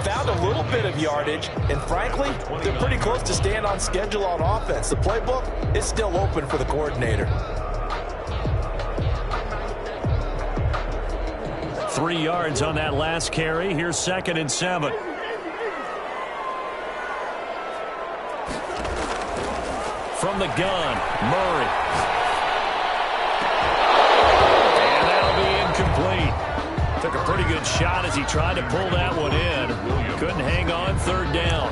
Found a little bit of yardage, and frankly, they're pretty close to staying on schedule on offense. The playbook is still open for the coordinator. 3 yards on that last carry. Here's 2nd and 7. From the gun, Murray. And that'll be incomplete. Took a pretty good shot as he tried to pull that one in. Couldn't hang on 3rd down.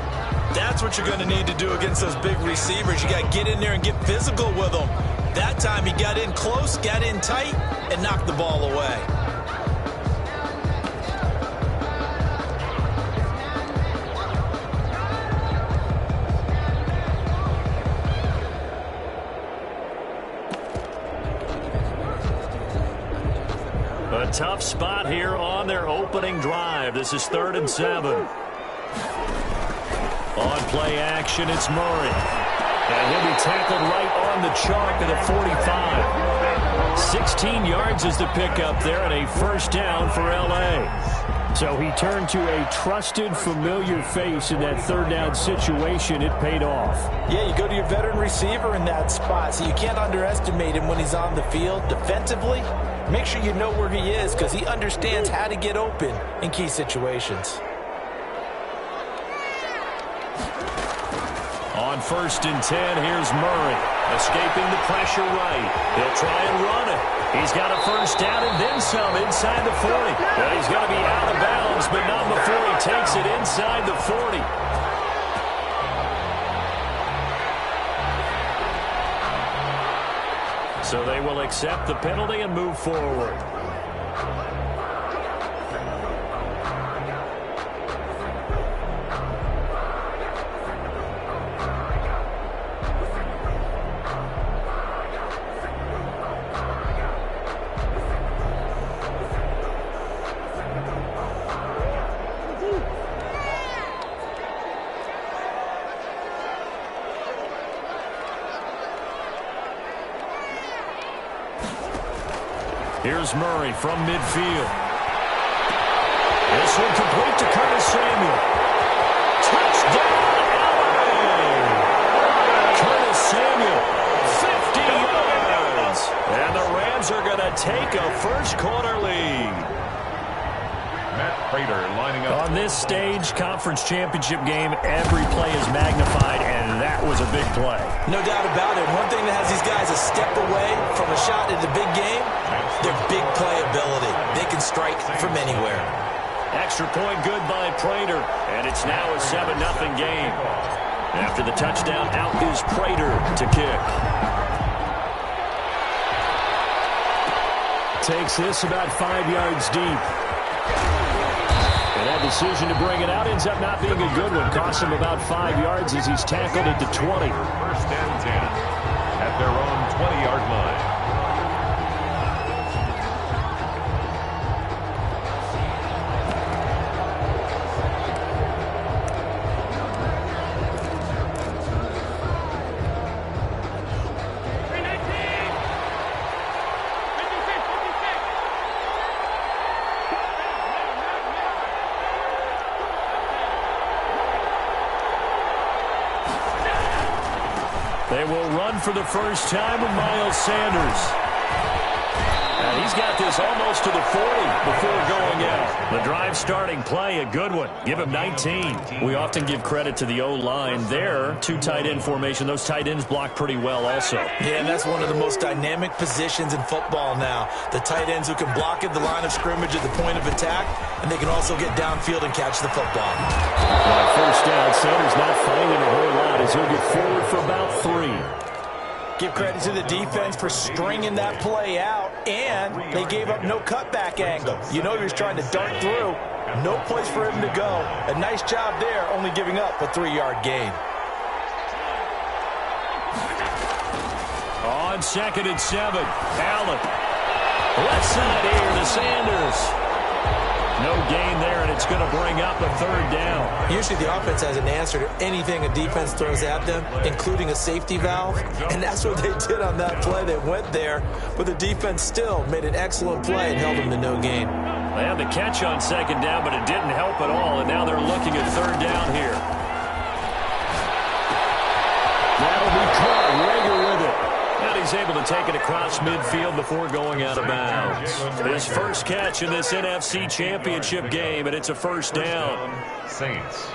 That's what you're going to need to do against those big receivers. You got to get in there and get physical with them. That time he got in close, got in tight, and knocked the ball away. A tough spot here on their opening drive. This is 3rd and 7. On play action, it's Murray. And he'll be tackled right on the chalk at the 45. 16 yards is the pickup there and a 1st down for L.A. So he turned to a trusted, familiar face in that 3rd down situation. It paid off. Yeah, you go to your veteran receiver in that spot, so you can't underestimate him when he's on the field. Defensively, make sure you know where he is because he understands how to get open in key situations. On 1st and 10, here's Murray. Escaping the pressure right. He'll try and run it. He's got a 1st down and then some inside the 40. But he's going to be out of bounds, but not before he takes it inside the 40. So they will accept the penalty and move forward. Here's Murray from midfield. This one complete to Curtis Samuel. Touchdown, LA! Curtis Samuel, 50 yards. And the Rams are going to take a first-quarter lead. Lining up. On this stage, conference championship game, every play is magnified, and that was a big play. No doubt about it. One thing that has these guys a step away from a shot at the big game, their big play ability. They can strike from anywhere. Extra point good by Prater, and it's now a 7-0 game. After the touchdown, out is Prater to kick. Takes this about 5 yards deep. And that decision to bring it out ends up not being a good one. Cost him about 5 yards as he's tackled at the 20. 1st and 10 at their own 20-yard line. They will run for the first time with Miles Sanders. And he's got this almost to the 40 before going out. The drive starting play, a good one. Give him 19. We often give credit to the O-line there. 2 tight end formation. Those tight ends block pretty well also. Yeah, and that's one of the most dynamic positions in football now. The tight ends who can block at the line of scrimmage at the point of attack, and they can also get downfield and catch the football. On 1st down, Sanders not finding a whole lot as he'll get forward for about 3. Give credit to the defense for stringing that play out, and they gave up no cutback angle. You know he was trying to dart through. No place for him to go. A nice job there, only giving up a 3-yard gain. On 2nd and 7, Allen. Left side here to Sanders. No gain there, and it's going to bring up a 3rd down. Usually the offense has an answer to anything a defense throws at them, including a safety valve, and that's what they did on that play. They went there, but the defense still made an excellent play and held them to no gain. They had the catch on second down, but it didn't help at all, and now they're looking at third down here. That'll be caught. Rager with it. And he's able to take it across midfield before going out of bounds. His first catch in this NFC Championship game, and it's a first down. Saints.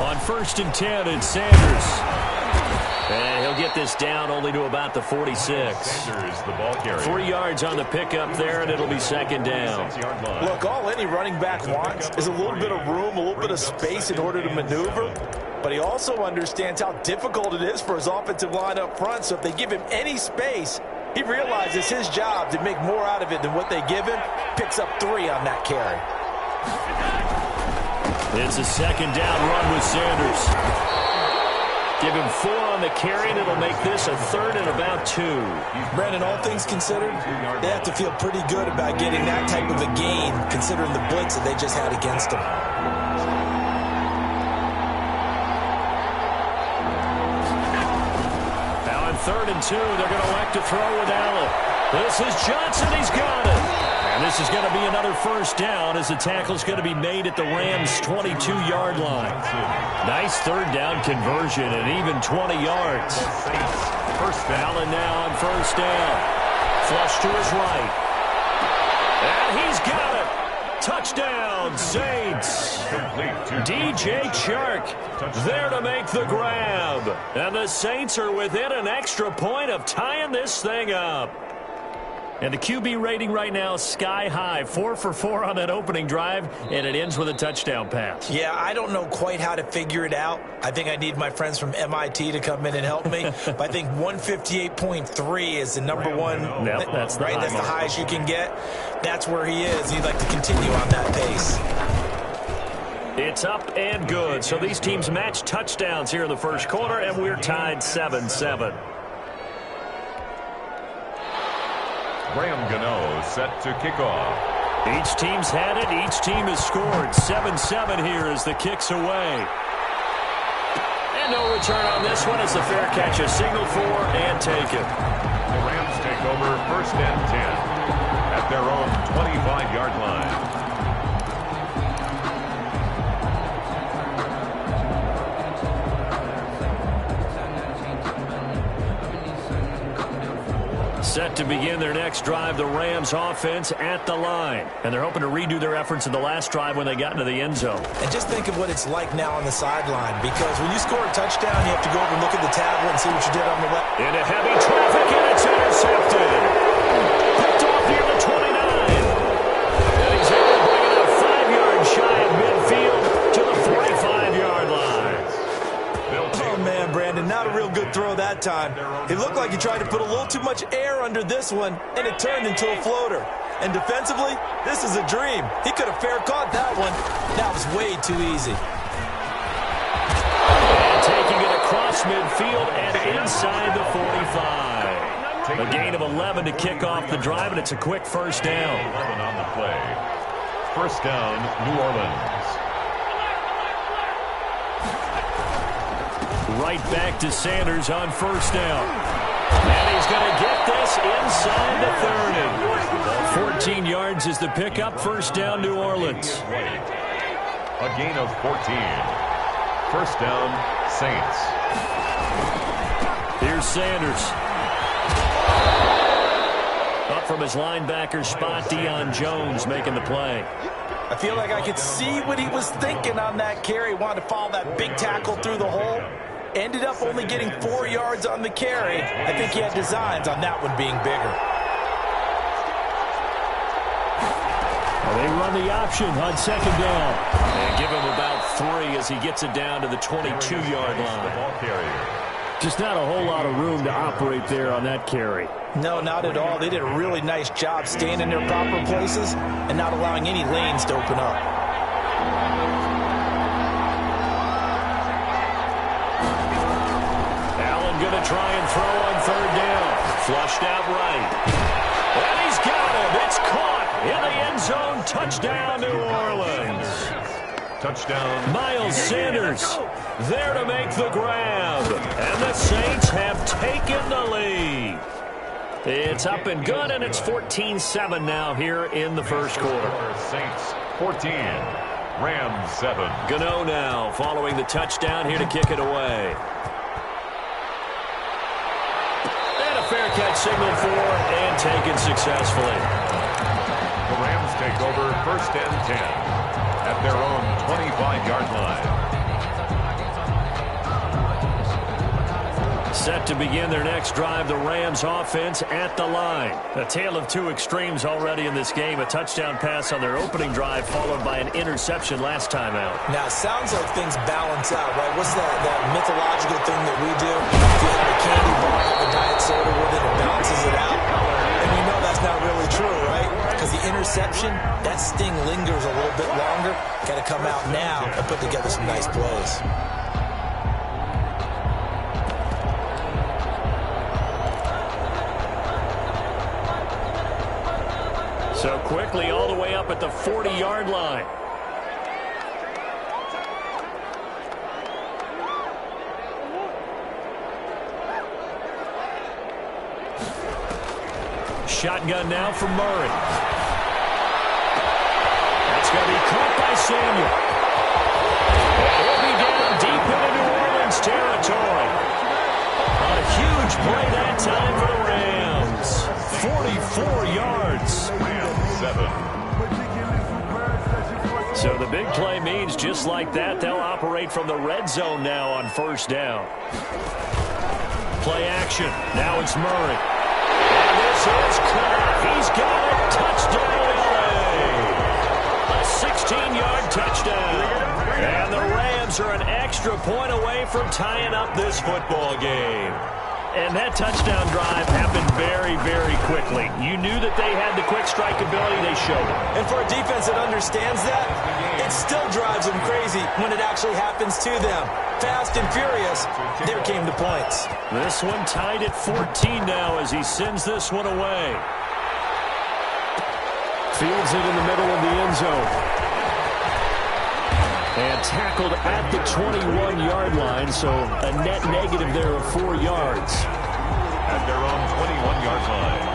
On 1st and 10, it's Sanders. And he'll get this down only to about the 46. Sanders, the ball carrier. 3 yards on the pickup there, and it'll be second down. Look, all any running back wants is a little bit of room, a little bit of space in order to maneuver. But he also understands how difficult it is for his offensive line up front. So if they give him any space, he realizes his job to make more out of it than what they give him. Picks up 3 on that carry. It's a second down run with Sanders. Give him 4 on the carry, and it'll make this a third and about 2. Brandon, all things considered, they have to feel pretty good about getting that type of a gain, considering the blitz that they just had against them. Now on 3rd and 2, they're going to elect to throw with Allen. This is Johnson. He's got it. And this is going to be another first down as the tackle's going to be made at the Rams' 22-yard line. Nice third down conversion and even 20 yards. First down. Allen now on first down. Flush to his right. And he's got it. Touchdown, Saints. DJ Chark there to make the grab. And the Saints are within an extra point of tying this thing up. And the QB rating right now is sky high. 4 for 4 on that opening drive, and it ends with a touchdown pass. Yeah, I don't know quite how to figure it out. I think I need my friends from MIT to come in and help me. But I think 158.3 is the number one. Yep, that's the right. That's the highest you can get. That's where he is. He'd like to continue on that pace. It's up and good. So these teams match touchdowns here in the first quarter, and we're tied 7-7. Graham Gano set to kick off. Each team's had it. Each team has scored. 7-7 here as the kick's away. And no return on this one. It's a fair catch. A signal for and take it. The Rams take over 1st and 10 at their own 25-yard line. Set to begin their next drive, the Rams offense at the line. And they're hoping to redo their efforts in the last drive when they got into the end zone. And just think of what it's like now on the sideline, because when you score a touchdown, you have to go over and look at the tablet and see what you did on the left. Into heavy traffic, and it's intercepted. Picked off near the 29. And he's able to bring it up 5 yards shy of midfield to the 45-yard line. Oh, man, Brandon, not a real good throw that time. It looked like he tried to put a little too much air under this one, and it turned into a floater. And defensively, this is a dream. He could have fair caught that one. That was way too easy. And taking it across midfield and inside the 45. A gain of 11 to kick off the drive, and it's a quick first down. 11 on the play. First down, New Orleans. Right back to Sanders on first down. And he's going to get this inside the 30. 14 yards is the pickup. First down, New Orleans. A gain of 14. First down, Saints. Here's Sanders. Up from his linebacker spot, Deion Jones making the play. I feel like I could see what he was thinking on that carry. Wanted to follow that big tackle through the hole. Ended up only getting 4 yards on the carry. I think he had designs on that one being bigger. Well, they run the option on second down. And give him about 3 as he gets it down to the 22-yard line. Just not a whole lot of room to operate there on that carry. No, not at all. They did a really nice job staying in their proper places and not allowing any lanes to open up. Going to try and throw on third down. Flushed out right. And he's got it. It's caught in the end zone. Touchdown, New Orleans. Touchdown. Miles Sanders there to make the grab. And the Saints have taken the lead. It's up and good, and it's 14-7 now here in the first quarter. Saints 14, Rams 7. Gano now following the touchdown here to kick it away. And a fair catch signaled for and taken successfully. The Rams take over 1st and 10 at their own 25-yard line. Set to begin their next drive, the Rams offense at the line. A tale of two extremes already in this game. A touchdown pass on their opening drive followed by an interception last time out. Now, it sounds like things balance out, right? What's that mythological thing that we do? If you have a candy bar, have a diet soda with it, it balances it out. And we know that's not really true, right? Because the interception, that sting lingers a little bit longer. Got to come out now and put together some nice plays. So quickly all the way up at the 40-yard line. Shotgun now for Murray. That's going to be caught by Samuel. He'll be down deep into New Orleans territory. A huge play that time for the Rams. 44 yards. So the big play means just like that, they'll operate from the red zone now on 1st down. Play action. Now it's Murray. And this is caught. He's got it. Touchdown, LA. A 16-yard touchdown. And the Rams are an extra point away from tying up this football game. And that touchdown drive happened very, very quickly. You knew that they had the quick strike ability. They showed it. And for a defense that understands that, it still drives them crazy when it actually happens to them. Fast and furious, there came the points. This one tied at 14 now as he sends this one away. Fields it in the middle of the end zone. And tackled at the 21-yard line, so a net negative there of 4 yards. At their own 21-yard line.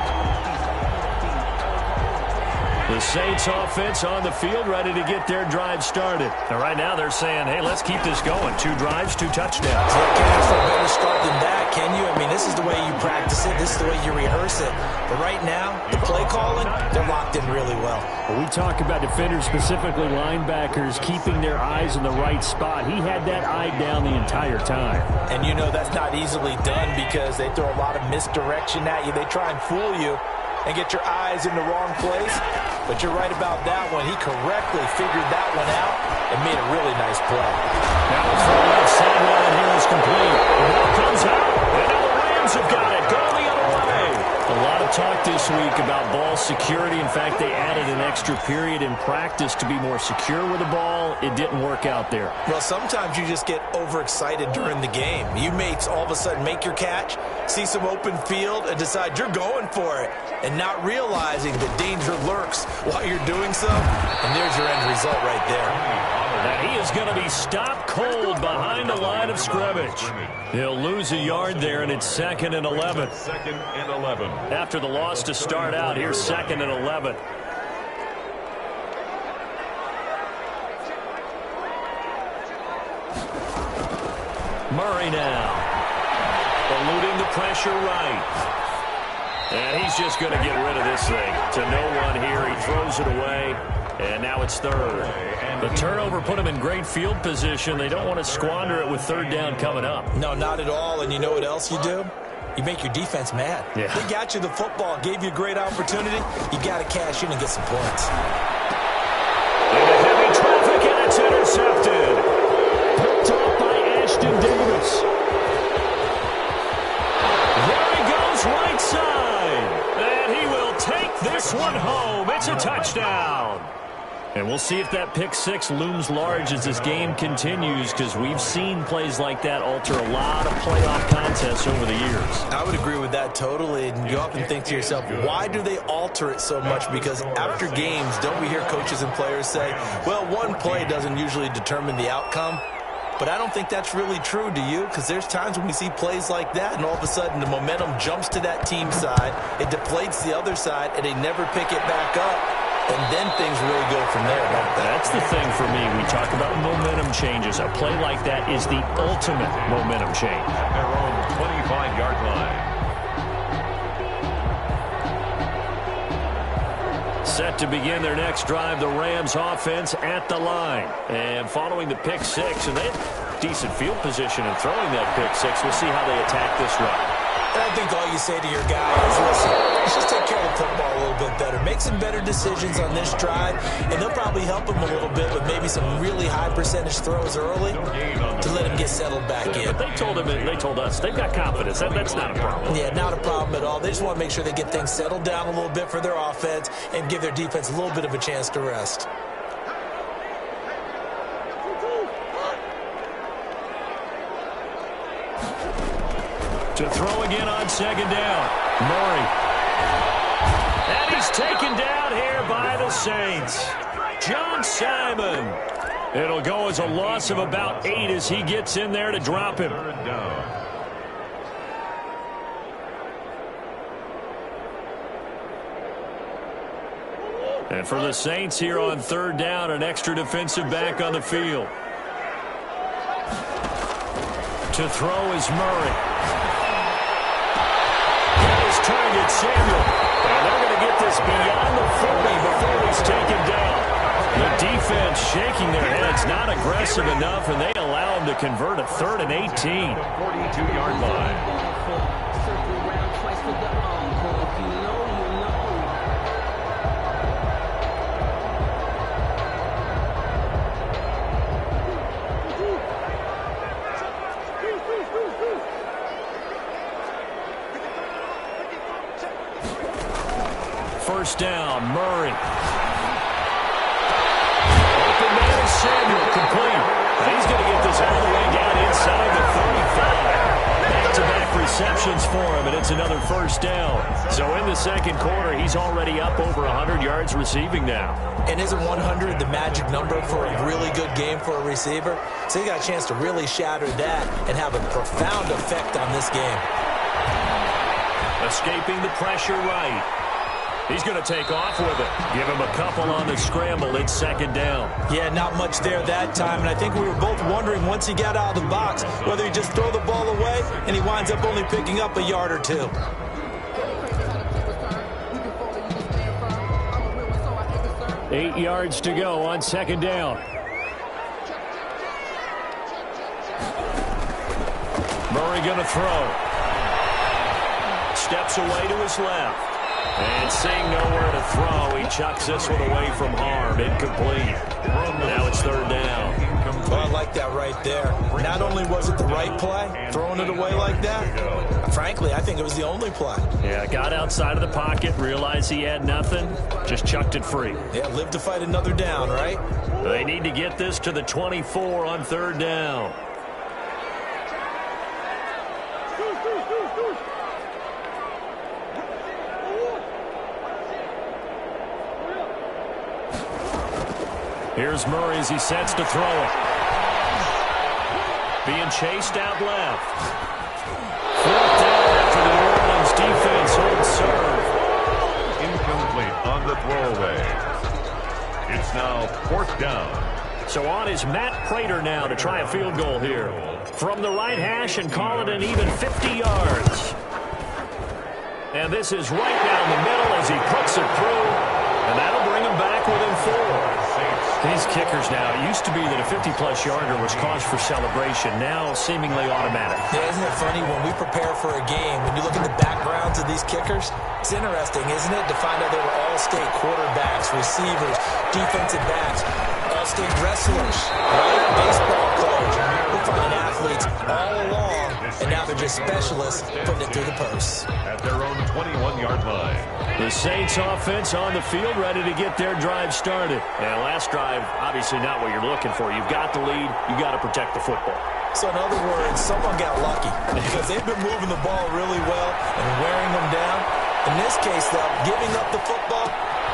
The Saints offense on the field ready to get their drive started. And right now they're saying, hey, let's keep this going. 2 drives, 2 touchdowns. You can't ask for a better start than that, can you? I mean, this is the way you practice it. This is the way you rehearse it. But right now, the play calling, they're locked in really well. Well, we talk about defenders, specifically linebackers, keeping their eyes in the right spot. He had that eye down the entire time. And you know that's not easily done because they throw a lot of misdirection at you. They try and fool you and get your eyes in the wrong place. But you're right about that one. He correctly figured that one out and made a really nice play. Now the throw left sideline here is complete. The ball comes out, and now the Rams have got it. Going the other way. A lot of talk this week about ball security. In fact, they added an extra period in practice to be more secure with the ball. It didn't work out there. Well, sometimes you just get overexcited during the game. You may all of a sudden make your catch, see some open field, and decide you're going for it, and not realizing the danger lurks while you're doing so. And there's your end result right there. And he is going to be stopped cold behind the line of scrimmage. He'll lose a yard there, and it's 2nd and 11. 2nd and 11. After the loss to start out, here's 2nd and 11. Murray now. Eluding the pressure right. And he's just going to get rid of this thing to no one here. He throws it away, and now it's 3rd. The turnover put him in great field position. They don't want to squander it with 3rd down coming up. No, not at all. And you know what else you do? You make your defense mad. Yeah. They got you the football, gave you a great opportunity. You got to cash in and get some points. Into heavy traffic, and it's intercepted. Picked off by Ashton Davis. There he goes right side. And he will take this one home. It's a touchdown. And we'll see if that pick six looms large as this game continues, because we've seen plays like that alter a lot of playoff contests over the years. I would agree with that totally. And you often think to yourself, why do they alter it so much? Because after games, don't we hear coaches and players say, well, one play doesn't usually determine the outcome? But I don't think that's really true, do you? Because there's times when we see plays like that, and all of a sudden the momentum jumps to that team side, it deflates the other side, and they never pick it back up. And then things really go from there, don't they? That's the thing for me. We talk about momentum changes. A play like that is the ultimate momentum change. Their own 25-yard line. Set to begin their next drive, the Rams offense at the line. And following the pick six, and they have decent field position in throwing that pick six. We'll see how they attack this run. I think all you say to your guy is, listen, let's just take care of the football a little bit better. Make some better decisions on this drive, and they'll probably help him a little bit with maybe some really high percentage throws early to let him get settled back in. But they told him, they told us, they've got confidence. That's not a problem. Yeah, not a problem at all. They just want to make sure they get things settled down a little bit for their offense and give their defense a little bit of a chance to rest. To throw again on second down. Murray. And he's taken down here by the Saints. John Simon. It'll go as a loss of about 8 as he gets in there to drop him. And for the Saints here on third down, an extra defensive back on the field. To throw is Murray. Target Samuel, and they're going to get this beyond the 40 before he's taken down. The defense shaking their heads, not aggressive enough, and they allow him to convert a 3rd and 18. 42-yard line. First down, Murray. Open man is Samuel, complete. And he's going to get this all the way down inside the 35. Back-to-back receptions for him, and it's another first down. So in the second quarter, he's already up over 100 yards receiving now. And isn't 100 the magic number for a really good game for a receiver? So he got a chance to really shatter that and have a profound effect on this game. Escaping the pressure right. He's going to take off with it. Give him a couple on the scramble. It's second down. Yeah, not much there that time. And I think we were both wondering once he got out of the box whether he'd just throw the ball away, and he winds up only picking up a yard or two. Eight yards to go on second down. Murray going to throw. Steps away to his left. And seeing nowhere to throw, he chucks this one away from harm. Incomplete. Now it's third down. Well, I like that right there. Not only was it the right play, throwing it away like that, frankly, I think it was the only play. Yeah, got outside of the pocket, realized he had nothing, just chucked it free. Yeah, live to fight another down, right? They need to get this to the 24 on third down. Here's Murray as he sets to throw it. Being chased out left. Fourth down after the New Orleans defense holds serve. Incomplete on the throwaway. It's now fourth down. So on is Matt Prater now to try a field goal here. From the right hash and call it an even 50 yards. And this is right down the middle as he puts it through. And that'll bring him back within 4. These kickers now, it used to be that a 50-plus yarder was cause for celebration. Now seemingly automatic. Yeah, isn't it funny when we prepare for a game, when you look at the backgrounds of these kickers, it's interesting, isn't it, to find out they were all-state quarterbacks, receivers, defensive backs, All-state wrestlers, right? Baseball players. We're finding athletes all along, and now they're just specialists putting it through the purse. At their own 21-yard line. The Saints offense on the field, ready to get their drive started. And last drive, obviously not what you're looking for. You've got the lead. You've got to protect the football. So in other words, someone got lucky because they've been moving the ball really well and wearing them down. In this case, though, giving up the football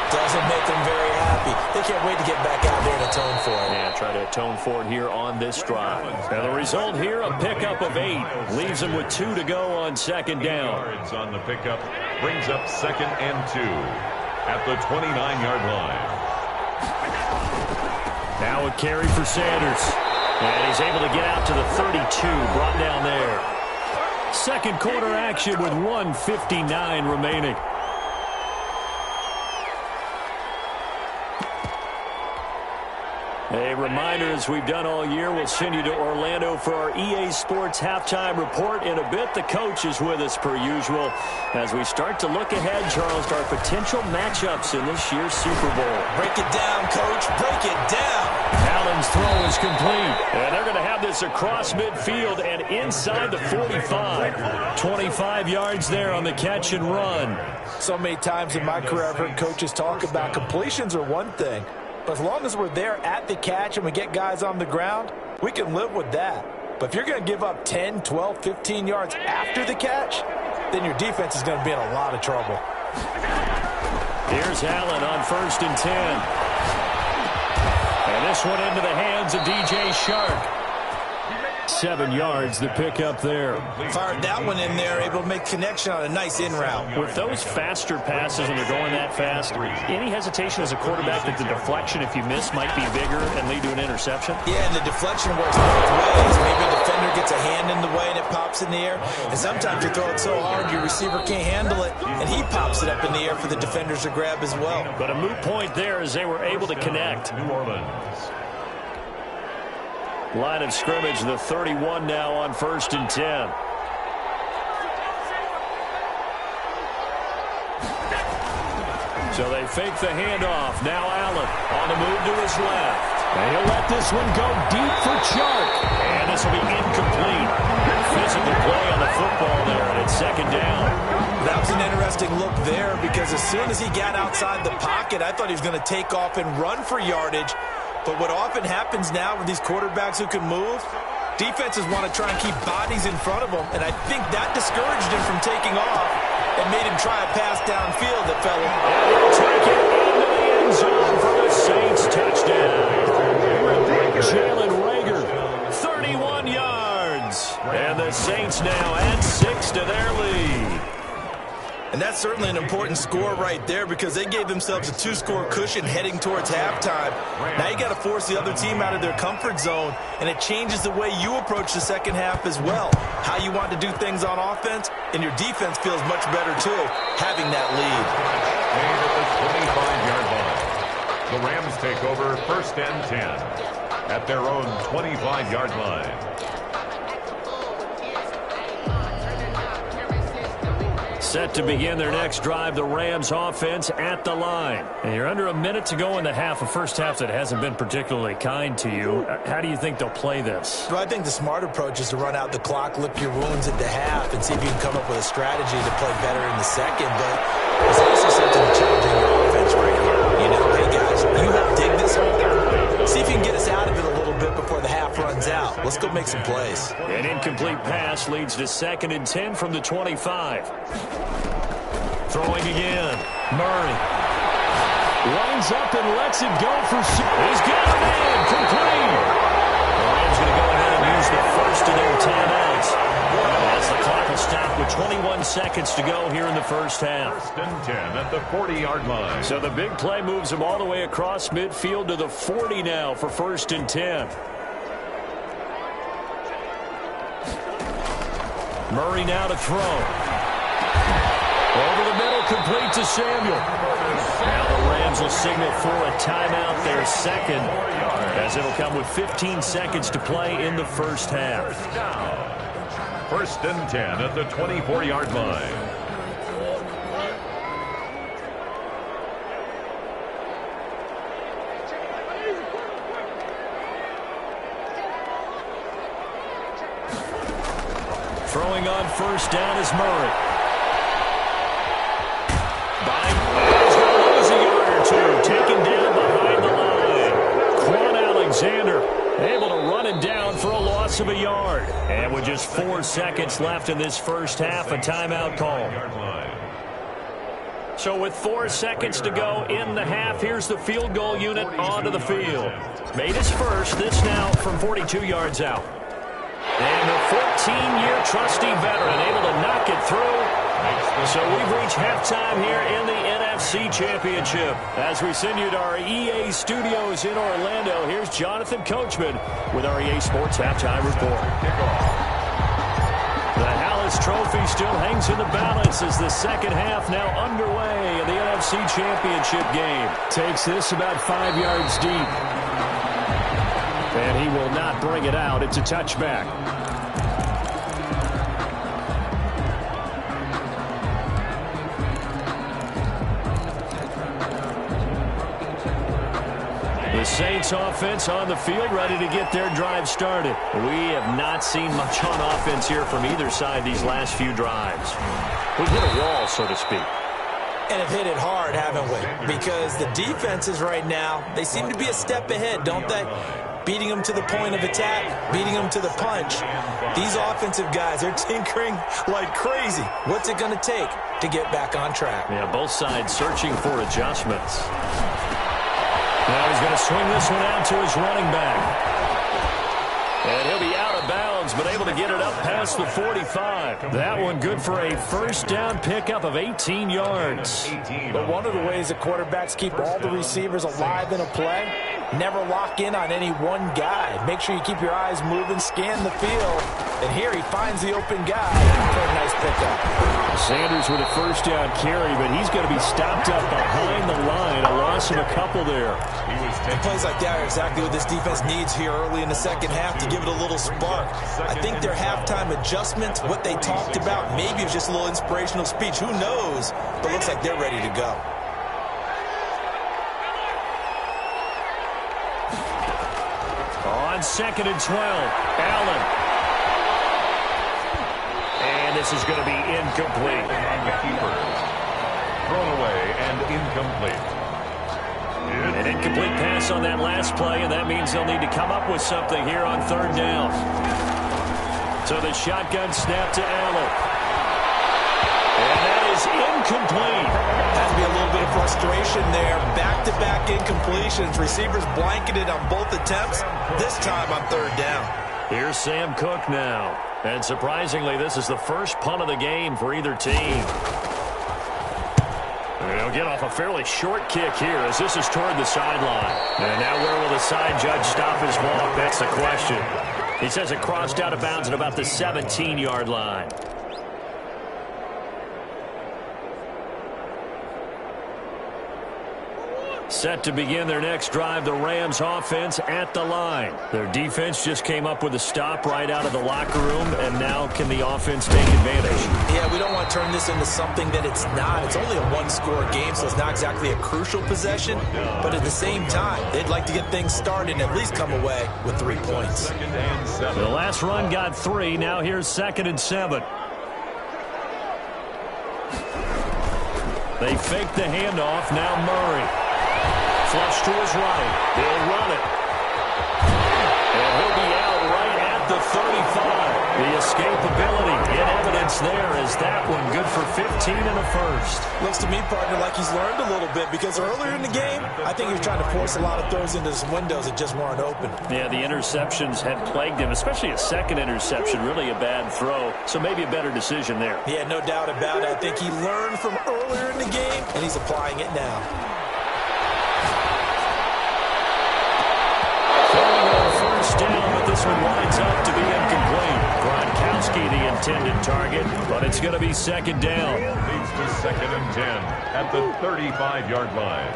doesn't make them very happy. They can't wait to get back out there and atone for it. Yeah, try to atone for it here on this drive. Now the result here, a pickup of 8. Leaves them with 2 to go on second down. Yards on the pickup brings up 2nd and 2 at the 29-yard line. Now a carry for Sanders. And he's able to get out to the 32, brought down there. Second quarter action with 1:59 remaining. A reminder, as we've done all year, we'll send you to Orlando for our EA Sports halftime report. In a bit, the coach is with us per usual as we start to look ahead, Charles, to our potential matchups in this year's Super Bowl. Break it down, Coach. Break it down. Allen's throw is complete. And they're going to have this across midfield and inside the 45. 25 yards there on the catch and run. So many times in my career, I've heard coaches talk about completions are one thing. But as long as we're there at the catch and we get guys on the ground, we can live with that. But if you're going to give up 10, 12, 15 yards after the catch, then your defense is going to be in a lot of trouble. Here's Allen on 1st and 10. And this one into the hands of DJ Shark. 7 yards, the pick up there. Fired that one in there, able to make connection on a nice in route. With those faster passes, when they're going that fast, any hesitation as a quarterback that the deflection, if you miss, might be bigger and lead to an interception? Yeah, and the deflection works both ways. Maybe a defender gets a hand in the way and it pops in the air. And sometimes you throw it so hard your receiver can't handle it, and he pops it up in the air for the defenders to grab as well. But a moot point there as they were able to connect. New Orleans. Line of scrimmage, the 31 now on 1st and 10. So they fake the handoff. Now Allen on the move to his left. And he'll let this one go deep for Chark. And this will be incomplete. Physical play on the football there, and it's 2nd down. That was an interesting look there because as soon as he got outside the pocket, I thought he was going to take off and run for yardage. But what often happens now with these quarterbacks who can move, defenses want to try and keep bodies in front of them, and I think that discouraged him from taking off and made him try a pass downfield that fell in. And he'll take it into the end zone for the Saints touchdown. Jalen Reagor, 31 yards. And the Saints now add 6 to their lead. And that's certainly an important score right there because they gave themselves a 2-score cushion heading towards halftime. Now you got to force the other team out of their comfort zone, and it changes the way you approach the second half as well. How you want to do things on offense, and your defense feels much better too, having that lead. Made at the 25-yard line. The Rams take over 1st and 10 at their own 25-yard line. Set to begin their next drive, the Rams offense at the line. And you're under a minute to go in the half, a first half that hasn't been particularly kind to you. How do you think they'll play this? Well, I think the smart approach is to run out the clock, lick your wounds at the half, and see if you can come up with a strategy to play better in the second. But there's also something challenging your offense right here. You know, hey guys, you help dig this hole. See if you can get us out of it a little bit before the half runs out. Let's go make some plays. An incomplete pass leads to 2nd and 10 from the 25. Throwing again. Murray lines up and lets it go for six. He's got a man. Complete. The Rams going to go ahead and use the first of their timeouts as the clock will stop with 21 seconds to go here in the first half. 1st and 10 at the 40-yard line. So the big play moves them all the way across midfield to the 40 now for 1st and 10. Murray now to throw. Over the middle, complete to Samuel. Now the Rams will signal for a timeout, their second, as it'll come with 15 seconds to play in the first half. 1st and 10 at the 24-yard line. Throwing on first down is Murray. He's going to lose a yard or two. Taken down behind the line. Quan Alexander able to run it down for a loss of a yard. And with just 4 seconds left in this first half, a timeout call. So with 4 seconds to go in the half, here's the field goal unit onto the field. Made his first, this now from 42 yards out. And the 14-year trusty veteran able to knock it through. So we've reached halftime here in the NFC Championship. As we send you to our EA studios in Orlando, here's Jonathan Coachman with our EA Sports Halftime Report. The Hallis Trophy still hangs in the balance as the second half now underway in the NFC Championship game. Takes this about 5 yards deep. And he will not bring it out. It's a touchback. The Saints offense on the field, ready to get their drive started. We have not seen much on offense here from either side these last few drives. We've hit a wall, so to speak. And have hit it hard, haven't we? Because the defenses right now, they seem to be a step ahead, don't they? Beating them to the point of attack, beating them to the punch. These offensive guys, they're tinkering like crazy. What's it going to take to get back on track? Yeah, both sides searching for adjustments. Now he's going to swing this one out to his running back. And he'll be out of bounds, but able to get it up past the 45. That one good for a first down pickup of 18 yards. But one of the ways that quarterbacks keep all the receivers alive in a play, never lock in on any one guy. Make sure you keep your eyes moving, scan the field. And here he finds the open guy for a nice pickup. Sanders with a first down carry, but he's going to be stopped up behind the line. A loss of a couple there. And plays like that are exactly what this defense needs here early in the second half to give it a little spark. I think their halftime adjustments, what they talked about, maybe it was just a little inspirational speech. Who knows? But looks like they're ready to go. On 2nd and 12, Allen. And this is going to be incomplete. On the keeper. Thrown away and incomplete. An incomplete pass on that last play, and that means they'll need to come up with something here on 3rd down. So the shotgun snap to Allen. And that is incomplete. Has to be a little bit of frustration there. Back-to-back incompletions. Receivers blanketed on both attempts. This time on 3rd down. Here's Sam Cook now. And surprisingly, this is the first punt of the game for either team. They'll get off a fairly short kick here as this is toward the sideline. And now where will the side judge stop his walk? That's the question. He says it crossed out of bounds at about the 17-yard line. Set to begin their next drive, the Rams offense at the line. Their defense just came up with a stop right out of the locker room, and now can the offense take advantage? Yeah, we don't want to turn this into something that it's not. It's only a one-score game, so it's not exactly a crucial possession. But at the same time, they'd like to get things started and at least come away with 3 points. The last run got 3. Now here's 2nd and 7. They fake the handoff. Now Murray. Flush to his right. He'll run it. And he'll be out right at the 35. The escapability in evidence there is that one good for 15 and a first. Looks to me, partner, like he's learned a little bit because earlier in the game, I think he was trying to force a lot of throws into his windows that just weren't open. Yeah, the interceptions had plagued him, especially a second interception, really a bad throw. So maybe a better decision there. Yeah, no doubt about it. I think he learned from earlier in the game, and he's applying it now. Down, but this one winds up to be incomplete. Gronkowski the intended target, but it's going to be 2nd down. Leads to 2nd and 10 at the 35-yard line.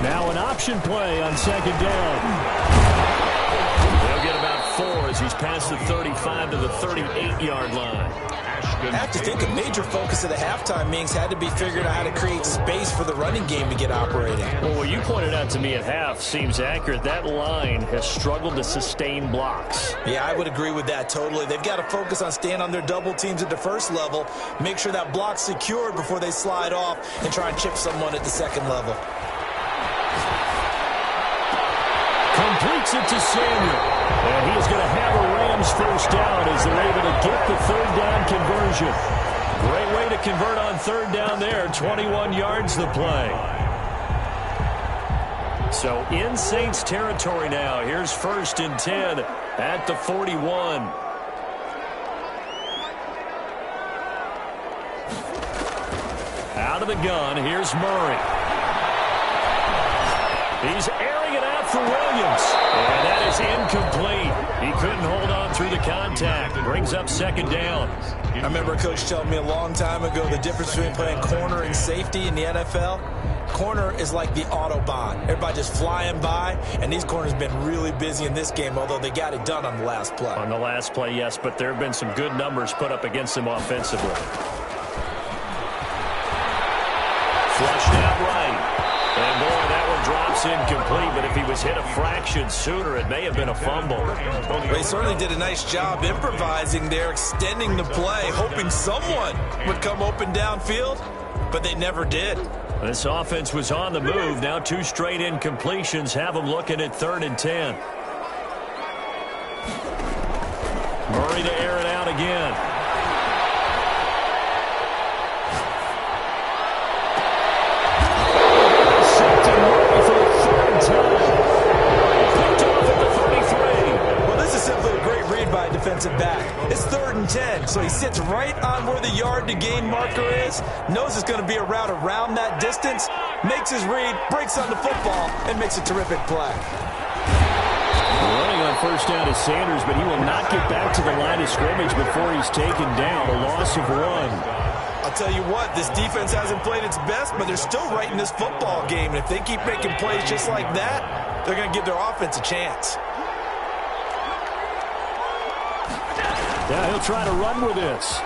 Now an option play on 2nd down. They'll get about 4 as he's past the 35 to the 38-yard line. I have to think a major focus of the halftime meetings had to be figuring out how to create space for the running game to get operating. Well, what you pointed out to me at half seems accurate. That line has struggled to sustain blocks. Yeah, I would agree with that totally. They've got to focus on staying on their double teams at the first level, make sure that block's secured before they slide off and try and chip someone at the second level. Completes it to Samuel. And he is going to have a Rams first down as they're able to get the third down conversion. Great way to convert on third down there. 21 yards the play. So in Saints territory now. Here's 1st and 10 at the 41. Out of the gun, here's Murray. He's airing it out for Williams. And that is incomplete. He couldn't hold on through the contact. Brings up 2nd down. I remember a coach telling me a long time ago the difference between playing corner and safety in the NFL. Corner is like the Autobahn. Everybody just flying by, and these corners have been really busy in this game, although they got it done on the last play. On the last play, yes, but there have been some good numbers put up against them offensively. Flushed out right. And, boy, that one drops incomplete, but if he was hit a fraction sooner, it may have been a fumble. They certainly did a nice job improvising there, extending the play, hoping someone would come open downfield, but they never did. This offense was on the move. Now 2 straight incompletions have them looking at 3rd and 10. Murray to air it out again. Defensive back. It's 3rd and 10, so he sits right on where the yard to gain marker is, knows it's going to be a route around that distance, makes his read, breaks on the football, and makes a terrific play. Running on first down is Sanders, but he will not get back to the line of scrimmage before he's taken down. A loss of 1. I'll tell you what, this defense hasn't played its best, but they're still right in this football game, and if they keep making plays just like that, they're going to give their offense a chance. Yeah, he'll try to run with this.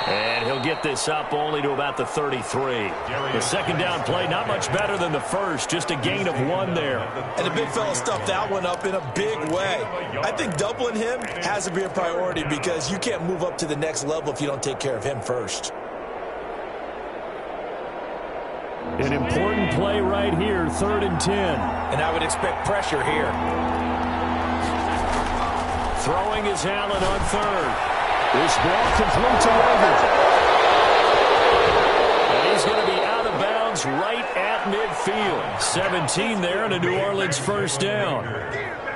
And he'll get this up only to about the 33. The 2nd down play, not much better than the first, just a gain of 1 there. And the big fella stuffed that one up in a big way. I think doubling him has to be a priority because you can't move up to the next level if you don't take care of him first. An important play right here, 3rd and 10. And I would expect pressure here. Throwing is Allen on 3rd. This ball complete to Weber. And he's going to be out of bounds right at midfield. 17 there and a New Orleans first down.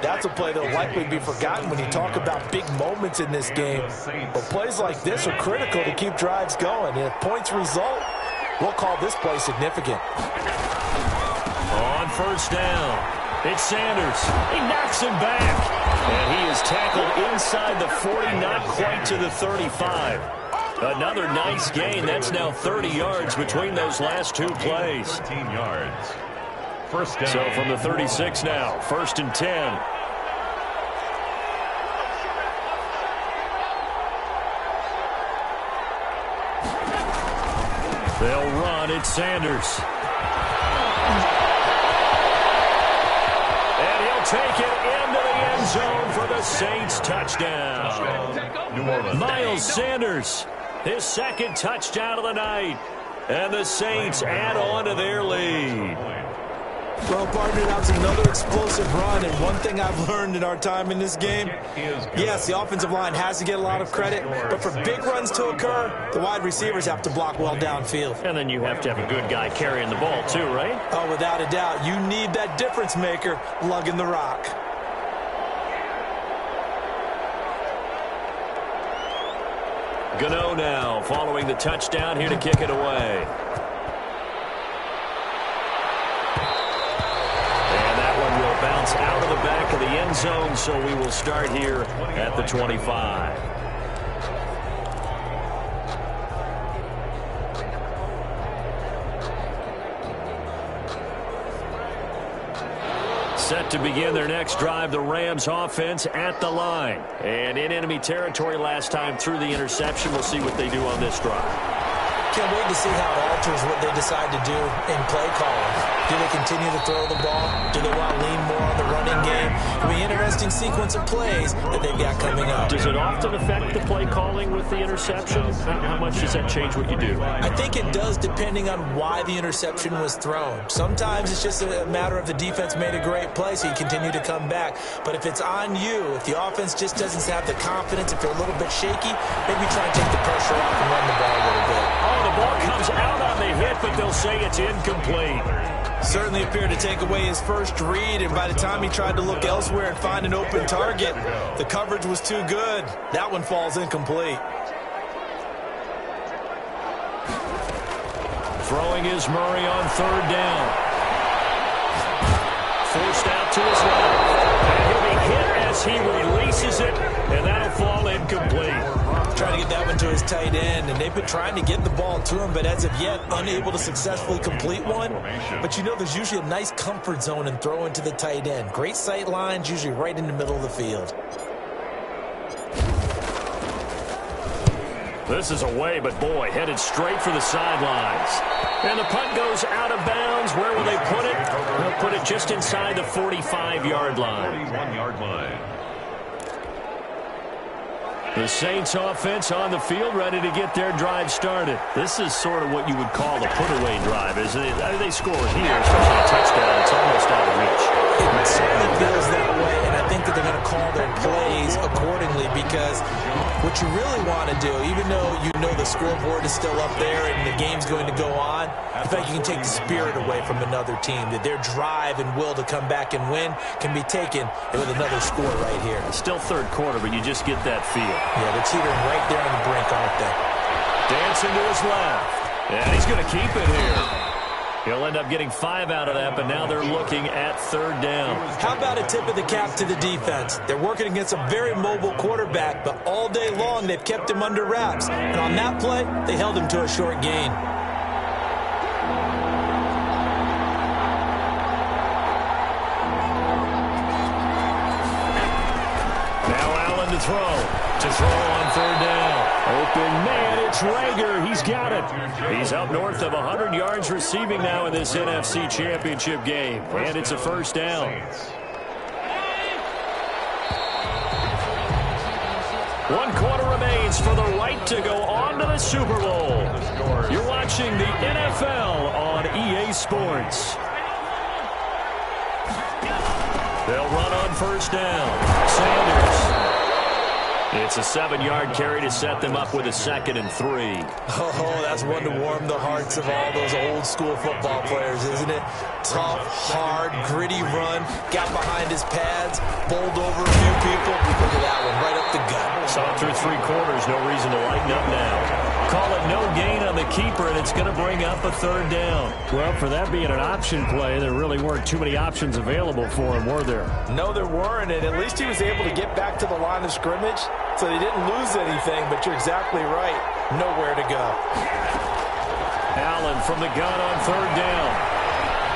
That's a play that'll likely be forgotten when you talk about big moments in this game. But plays like this are critical to keep drives going. And if points result, we'll call this play significant. On first down. It's Sanders. He knocks him back. And he is tackled inside the 40, not quite to the 35. Another nice gain. That's now 30 yards between those last 2 plays. 13 yards. First down. So from the 36 now, 1st and 10. They'll run. It's Sanders. Take it into the end zone for the Saints touchdown. Miles Sanders, his 2nd touchdown of the night. And the Saints add on to their lead. Well, partner, that was another explosive run. And one thing I've learned in our time in this game, yes, the offensive line has to get a lot of credit. But for big runs to occur, the wide receivers have to block well downfield. And then you have to have a good guy carrying the ball too, right? Oh, without a doubt. You need that difference maker lugging the rock. Gano now following the touchdown here to kick it away. Bounce out of the back of the end zone, so we will start here at the 25. Set to begin their next drive, the Rams offense at the line. And in enemy territory last time through the interception. We'll see what they do on this drive. Can't wait to see how it alters what they decide to do in play calling. Do they continue to throw the ball? Do they want to lean more on the running game? It'll be an interesting sequence of plays that they've got coming up. Does it often affect the play calling with the interception? How much does that change what you do? I think it does, depending on why the interception was thrown. Sometimes it's just a matter of the defense made a great play, so you continue to come back. But if it's on you, if the offense just doesn't have the confidence, if they're a little bit shaky, maybe try and take the pressure off and run the ball a little bit. Oh, the ball comes out on the hit, but they'll say it's incomplete. Certainly appeared to take away his first read, and by the time he tried to look elsewhere and find an open target, the coverage was too good. That one falls incomplete. Throwing is Murray on third down. Forced out to his left. And he'll be hit as he releases it, and that'll fall incomplete. Trying to get that one to his tight end, and they've been trying to get the ball to him, but as of yet, unable to successfully complete one. But you know, there's usually a nice comfort zone in throwing to the tight end. Great sight lines, usually right in the middle of the field. This is away, but boy, headed straight for the sidelines. And the punt goes out of bounds. Where will they put it? They'll put it just inside the 45-yard line. 41-yard line. The Saints offense on the field, ready to get their drive started. This is sort of what you would call the put-away drive, isn't it? They score here, especially a touchdown. It's almost out of reach. It certainly feels that way, and I think that they're going to call their plays accordingly, because what you really want to do, even though you know the scoreboard is still up there and the game's going to go on, in fact, you can take the spirit away from another team, that their drive and will to come back and win can be taken with another score right here. It's still third quarter, but you just get that feel. Yeah, they're teetering right there on the brink, aren't they? Dancing to his left. And he's going to keep it here. He'll end up getting 5 out of that, but now they're looking at third down. How about a tip of the cap to the defense? They're working against a very mobile quarterback, but all day long they've kept him under wraps. And on that play, they held him to a short gain. To throw on third down. Open man, it's Rager. He's got it. He's up north of 100 yards receiving now in this NFC Championship game. And it's a first down. One quarter remains for the right to go on to the Super Bowl. You're watching the NFL on EA Sports. They'll run on first down. Sanders. It's a 7-yard carry to set them up with a 2nd and 3. Oh, that's one to warm the hearts of all those old-school football players, isn't it? Tough, hard, gritty run, got behind his pads, bowled over a few people. Look at that one, right up the gut. Saw it through 3 quarters, no reason to lighten up now. Call it no gain on the keeper, and it's going to bring up a third down. Well, for that being an option play, there really weren't too many options available for him, were there? No, there weren't, and at least he was able to get back to the line of scrimmage, so they didn't lose anything, but you're exactly right. Nowhere to go. Allen from the gun on third down.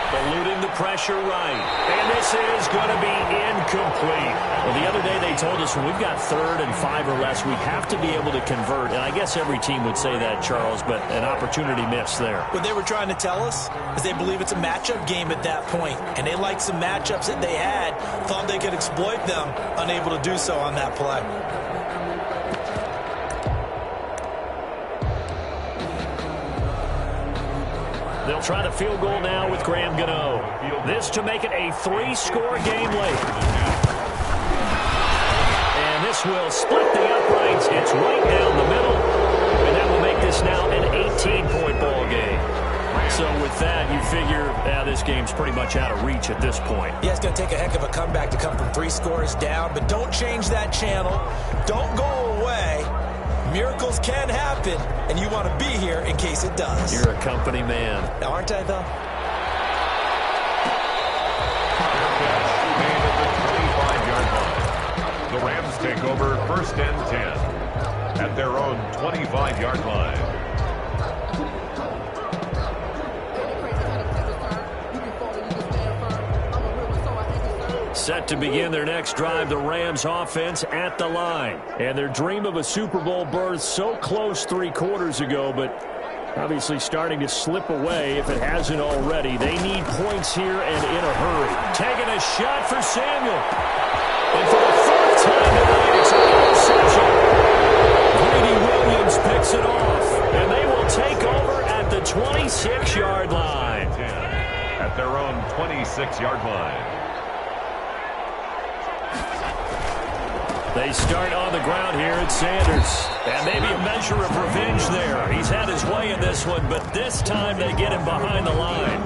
Eluding the pressure right. And this is going to be incomplete. Well, the other day they told us when we've got 3rd and 5 or less, we have to be able to convert. And I guess every team would say that, Charles, but an opportunity missed there. What they were trying to tell us is they believe it's a matchup game at that point. And they liked some matchups that they had, thought they could exploit them, unable to do so on that play. They'll try the field goal now with Graham Gano. This to make it a 3-score game late. And this will split the uprights. It's right down the middle. And that will make this now an 18-point ball game. So with that, you figure this game's pretty much out of reach at this point. Yeah, it's going to take a heck of a comeback to come from 3 scores down. But don't change that channel. Don't go away. Miracles can happen, and you want to be here in case it does. You're a company man. Aren't I, though? The Rams take over 1st and 10 at their own 25-yard line. Set to begin their next drive, the Rams offense at the line. And their dream of a Super Bowl berth so close 3 quarters ago, but obviously starting to slip away if it hasn't already. They need points here and in a hurry. Taking a shot for Samuel. And for the 4th time tonight, it's an interception. Greedy Williams picks it off. And they will take over at the 26-yard line. At their own 26-yard line. They start on the ground here at Sanders. And maybe a measure of revenge there. He's had his way in this one, but this time they get him behind the line.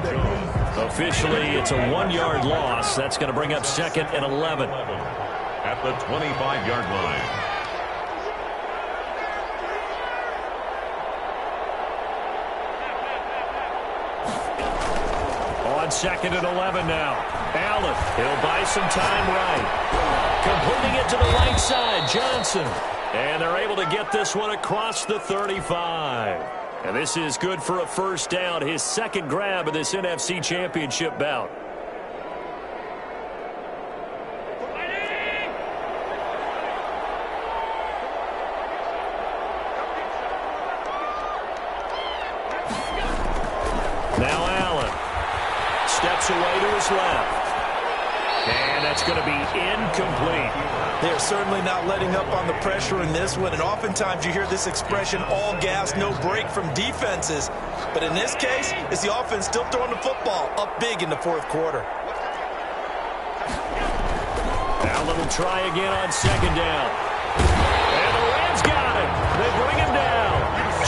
Officially, it's a 1-yard loss. That's going to bring up 2nd and 11. At the 25-yard line. On 2nd and 11 now. Allen, he'll buy some time right. Completing it to the right side, Johnson. And they're able to get this one across the 35. And this is good for a 1st down, his 2nd grab of this NFC Championship bout. Now Allen steps away to his left. And that's going to be incomplete. They're certainly not letting up on the pressure in this one, and oftentimes you hear this expression, all gas, no break from defenses. But in this case, it's the offense still throwing the football up big in the 4th quarter. Now a little try again on 2nd down. And the Rams got him. They bring him down.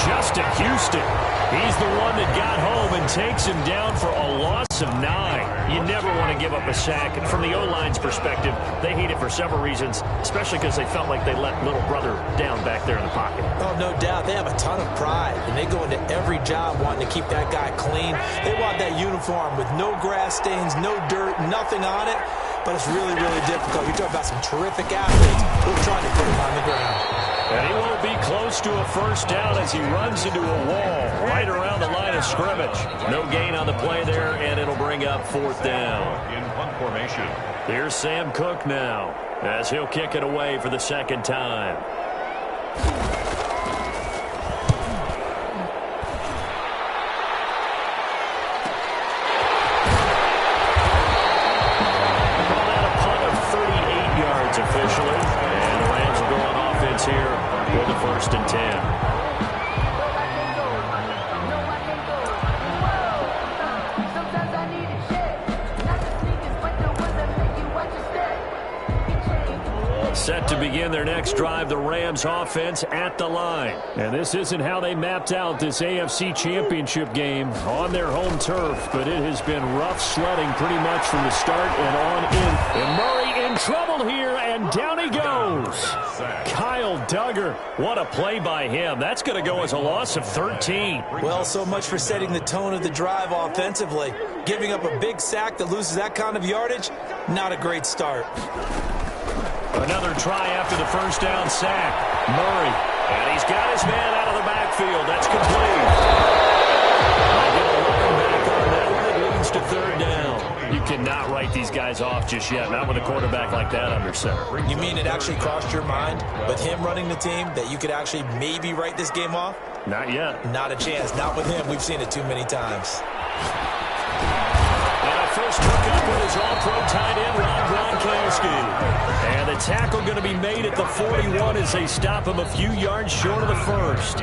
Justin Houston. He's the one that got home and takes him down for a loss of 9. You never want to give up a sack. And from the O-line's perspective, they hate it for several reasons, especially because they felt like they let little brother down back there in the pocket. Oh, no doubt. They have a ton of pride, and they go into every job wanting to keep that guy clean. They want that uniform with no grass stains, no dirt, nothing on it. But it's really, really difficult. You're talking about some terrific athletes who are trying to put him on the ground. And he won't be close to a 1st down as he runs into a wall right around the line of scrimmage. No gain on the play there, and it'll bring up 4th down. In punt formation. Here's Sam Cook now as he'll kick it away for the 2nd time. Call that a punt of 38 yards officially. And the Rams will go on offense here with the 1st and 10. Set to begin their next drive, the Rams offense at the line. And this isn't how they mapped out this AFC Championship game on their home turf, but it has been rough sledding pretty much from the start and on in. And Murray in trouble here, and down he goes. Kyle Duggar, what a play by him. That's going to go as a loss of 13. Well, so much for setting the tone of the drive offensively. Giving up a big sack that loses that kind of yardage, not a great start. Another try after the 1st down sack. Murray. And he's got his man out of the backfield. That's complete. I get a run back on that one. It leads to 3rd down. You cannot write these guys off just yet. Not with a quarterback like that under center. You mean it actually crossed your mind with him running the team that you could actually maybe write this game off? Not yet. Not a chance. Not with him. We've seen it too many times. And a first hookup with his all-pro tight end, Rob Gronkowski. And the tackle going to be made at the 41 as they stop him a few yards short of the 1st.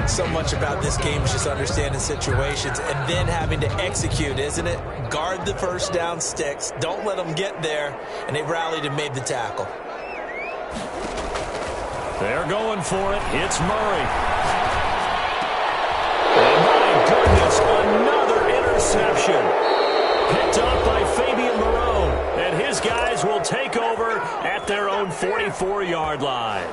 So much about this game is just understanding situations and then having to execute, isn't it? Guard the 1st down sticks. Don't let them get there. And they rallied and made the tackle. They're going for it. It's Murray. And my goodness, another interception. Picked off by Fabian Moreau, and his guys will take over at their own 44-yard line.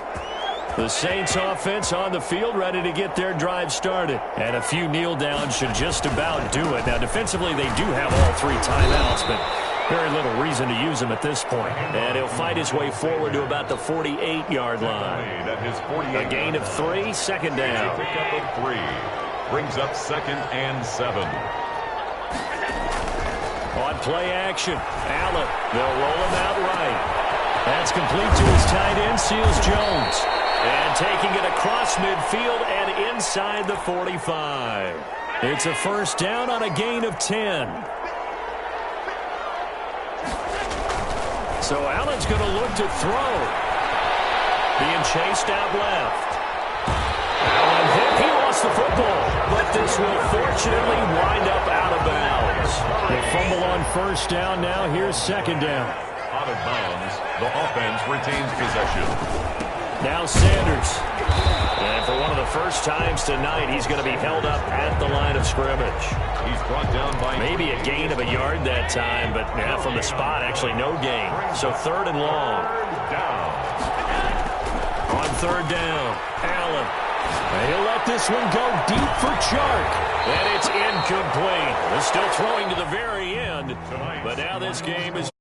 The Saints offense on the field ready to get their drive started. And a few kneel downs should just about do it. Now, defensively, they do have all 3 timeouts, but very little reason to use them at this point. And he'll fight his way forward to about the 48-yard line. A gain of 3, 2nd down. Pick up of 3. Brings up 2nd and 7. On play action, Allen. They'll roll him out right. That's complete to his tight end, Seals Jones. And taking it across midfield and inside the 45. It's a first down on a gain of 10. So Allen's going to look to throw. Being chased out left. Allen hit. He lost the football. But this will fortunately wind up out of bounds. They fumble on first down now. Here's second down. Out of bounds. The offense retains possession. Now Sanders. And for one of the first times tonight, he's going to be held up at the line of scrimmage. He's brought down by maybe a gain of a yard that time, but yeah, from the spot, actually no gain. So third and long. down. On third down, Allen. He'll let this one go deep for Chark. And it's incomplete. They're still throwing to the very end, but now this game is